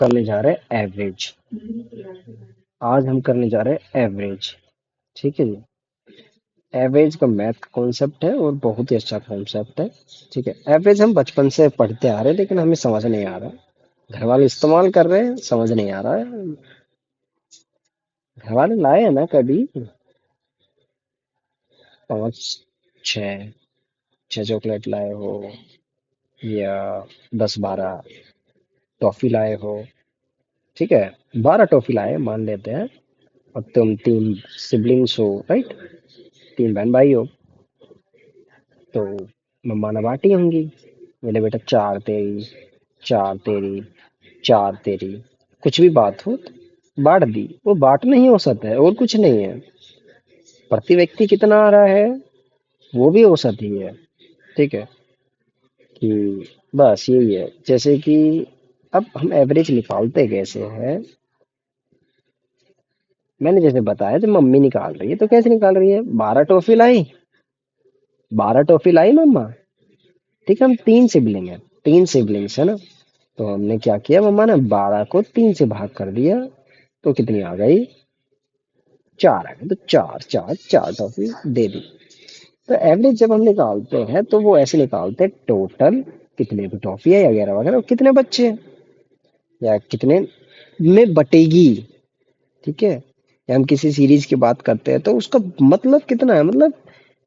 करने जा रहे हैं एवरेज। आज हम करने जा रहे हैं एवरेज। ठीक है जी। एवरेज का मैथ कॉन्सेप्ट है और बहुत ही अच्छा कॉन्सेप्ट है। ठीक है, एवरेज हम बचपन से पढ़ते आ रहे हैं लेकिन हमें समझ नहीं आ रहा। घर वाले इस्तेमाल कर रहे हैं, समझ नहीं आ रहा है। घर वाले लाए हैं ना कभी पाँच छः छः चॉकलेट लाए हो या 10-12 टॉफी लाए हो। ठीक है, 12 टॉफी लाए मान लेते हैं। और तुम 3 सिबलिंग्स हो, राइट? 3 बहन भाई हो। तो मम्मा ने बांटी होंगी। बोले बेटा 4 तेरी, 4 तेरी, 4 तेरी, कुछ भी बात हो तो बांट दी। वो बांटना ही औसत है और कुछ नहीं है। प्रति व्यक्ति कितना आ रहा है वो भी औसत ही है। ठीक है कि बस यही है। जैसे कि अब हम एवरेज निकालते कैसे हैं। मैंने जैसे बताया, जब मम्मी निकाल रही है तो कैसे निकाल रही है, 12 टॉफी लाई, 12 टॉफी लाई मम्मा। ठीक है, हम 3 सिबलिंग है, 3 सिबलिंग्स है ना। तो हमने क्या किया, मम्मा ने 12 को 3 से भाग कर दिया। तो कितनी आ गई, 4 आ गई। तो चार चार चार टॉफी दे दी। तो एवरेज जब हम निकालते हैं तो वो ऐसे निकालते हैं, टोटल कितने की टॉफी है वगैरह वगैरह, और कितने बच्चे हैं या कितने में बटेगी। ठीक है, या हम किसी सीरीज की बात करते हैं तो उसका मतलब कितना है, मतलब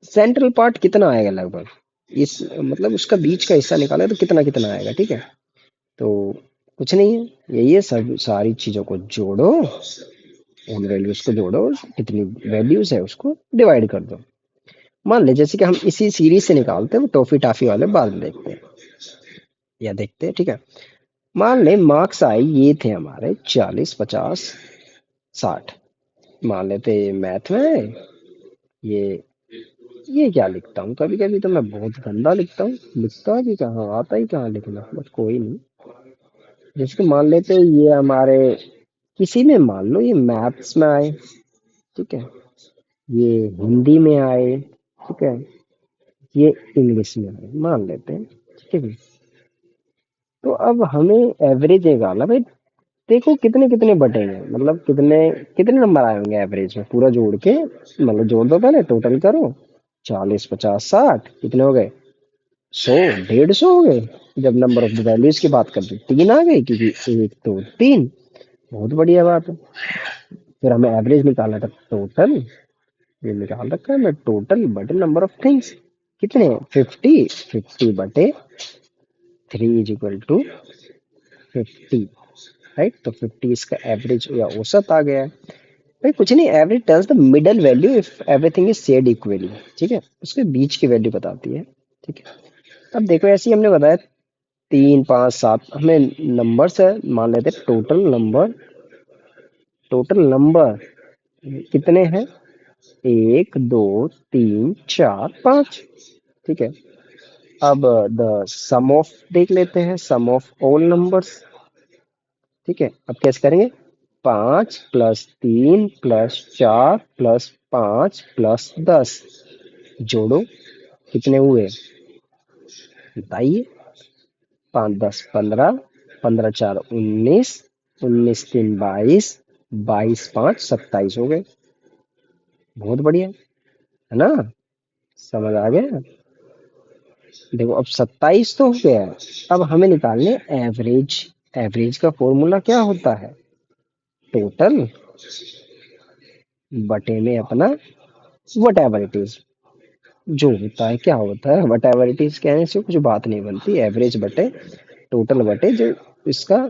सेंट्रल पार्ट कितना आएगा लगभग। इस मतलब उसका बीच का हिस्सा निकाले तो कितना कितना आएगा। ठीक है, तो कुछ नहीं है, यही है। सब सारी चीजों को जोड़ो, उन वैल्यूज को जोड़ो, कितनी वैल्यूज है उसको डिवाइड कर दो। मान ले जैसे कि हम इसी सीरीज से निकालते हैं, वो टॉफी टाफी वाले बाद में देखते हैं या देखते हैं। ठीक है, मान ले मार्क्स आए ये थे हमारे 40, 50, 60। मान लेते मैथ में ये ये क्या लिखता हूँ, कभी कभी तो मैं बहुत गंदा लिखता हूँ। लिखता भी कहाँ, आता ही कहाँ लिखना, बट कोई नहीं। जैसे कि मान लेते ये हमारे किसी में, मान लो ये मैथ्स में आए। ठीक है, ये हिंदी में आए। ठीक है, ये इंग्लिश में आए, मान लेते हैं। ठीक है जी। तो अब हमें एवरेज निकालना भाई। देखो कितने कितने बटेंगे, मतलब कितने कितने नंबर आए होंगे एवरेज में पूरा जोड़ के। मतलब जोड़ दो, पहले टोटल करो। 40, 50, 60 कितने हो गए, 100, 150 हो गए। जब नंबर ऑफ द वैल्यूज की बात करते 3 आ गए, क्योंकि 1 2 3। बहुत बढ़िया बात है। फिर हमें एवरेज निकालना था टोटल। ये निकाल रखा है मैं, टोटल बटे नंबर ऑफ थिंग्स। कितने, 50, 50 बटे 3 इज इक्वल टू 50। राइट, तो 50 इसका एवरेज या औसत आ गया है। भाई कुछ नहीं, average tells the middle value if everything is shared equally. ठीक है, उसके बीच की वैल्यू बताती है। ठीक है, अब देखो ऐसे ही हमने बताया 3, 5, 7 हमें नंबर्स है, मान लेते हैं टोटल नंबर। टोटल नंबर कितने हैं, 1 2 3 4 5। ठीक है, अब द सम ऑफ देख लेते हैं, सम ऑफ ऑल नंबर्स। ठीक है, अब कैसे करेंगे, 5 + 3 + 4 + 5 + 10 जोड़ो, कितने हुए बताइए। 5 10 15, 15 4 19, 19 3 22, 22 5 27 हो गए। बहुत बढ़िया है ना, समझ आ गया। देखो अब 27 तो हो गया है। अब हमें निकालने एवरेज। एवरेज का फॉर्मूला क्या होता है, टोटल बटे में अपना वट एवर इट इज। जो होता है क्या होता है, वट एवर इट इज कहने से कुछ बात नहीं बनती। एवरेज बटे टोटल बटे जो इसका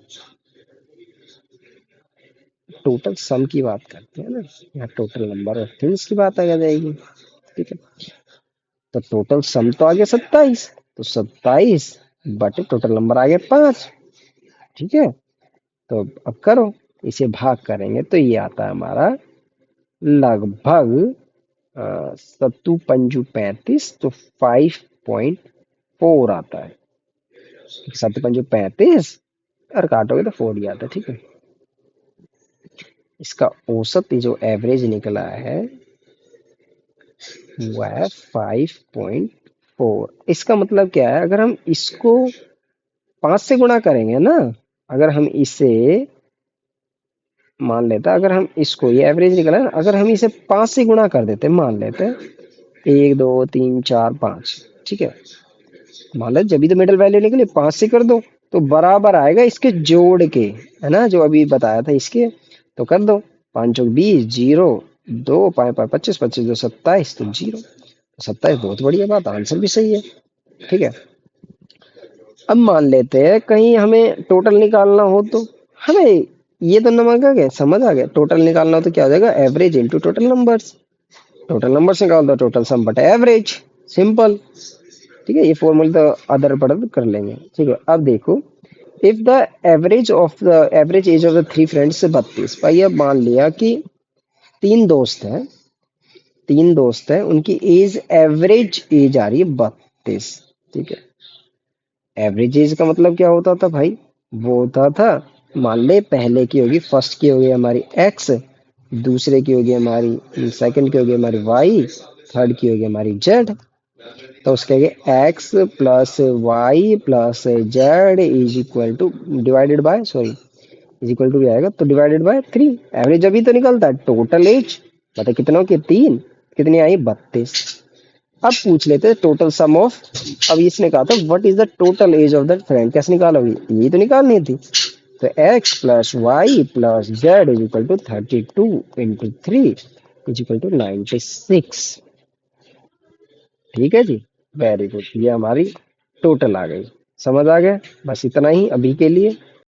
टोटल सम की बात करते हैं ना, यहाँ टोटल नंबर ऑफ थिंग्स की बात आ जाएगी। ठीक है, तो टोटल सम तो आ गया 27, तो 27 बटे टोटल नंबर आ गया 5। ठीक है, तो अब करो, इसे भाग करेंगे तो ये आता है हमारा लगभग 7 × 5 = 35, तो 5.4 आता है। 7 × 5 = 35, और काटोगे तो 4 ही आता है। ठीक है, इसका औसत जो एवरेज निकला है वो है 5.4। इसका मतलब क्या है, अगर हम इसको 5 से गुणा करेंगे ना, अगर हम इसे मान लेते, अगर हम इसको, ये एवरेज निकला ना, अगर हम इसे 5 से गुणा कर देते, मान लेते 1 2 3 4 5, ठीक है, मान लो जब भी तो मिडिल वैल्यू निकले 5 से कर दो तो बराबर आएगा इसके जोड़ के, है ना, जो अभी बताया था इसके। तो कर दो, 5 चौक 20, 0 2 5 5 25, 25 2 27, तो 0, 27। बहुत बढ़िया बात, आंसर भी सही है। ठीक है, अब मान लेते हैं कहीं हमें टोटल निकालना हो, तो हमें ये तो नमक आ गया, समझ आ गया, टोटल निकालना हो तो क्या हो जाएगा, average into total numbers. Total numbers निकाल दो, टोटल सम बटा एवरेज, सिंपल। ठीक है, ये फॉर्मूला तो अदर पढ़ कर लेंगे। ठीक है, अब देखो, if the average age of the three friends से 32, भाई अब मान लिया कि तीन दोस्त हैं, उनकी एज, एवरेज एज आ रही है 32। ठीक है, एवरेज एज का मतलब क्या होता था भाई, वो होता था, मान ले पहले की होगी, फर्स्ट की होगी हमारी एक्स, दूसरे की होगी हमारी, सेकंड की होगी हमारी वाई, थर्ड की होगी हमारी जेड। तो उसके आगे X plus Y plus Z is equal to, divided by, sorry, is equal to भी आएगा तो डिवाइडेड बाय 3। एवरेज अभी तो निकलता है, टोटल एज बता कितनों की, 3, कितनी आई, 32। अब पूछ लेते हैं टोटल सम ऑफ, अब इसने कहा था what is the total age of that friend, कैसे निकालोगे, यही तो निकालनी थी। तो X plus Y plus Z is equal to 32 into 3 is equal to 96। ठीक है जी, वेरी गुड, ये हमारी टोटल आ गई। समझ आ गया, बस इतना ही अभी के लिए।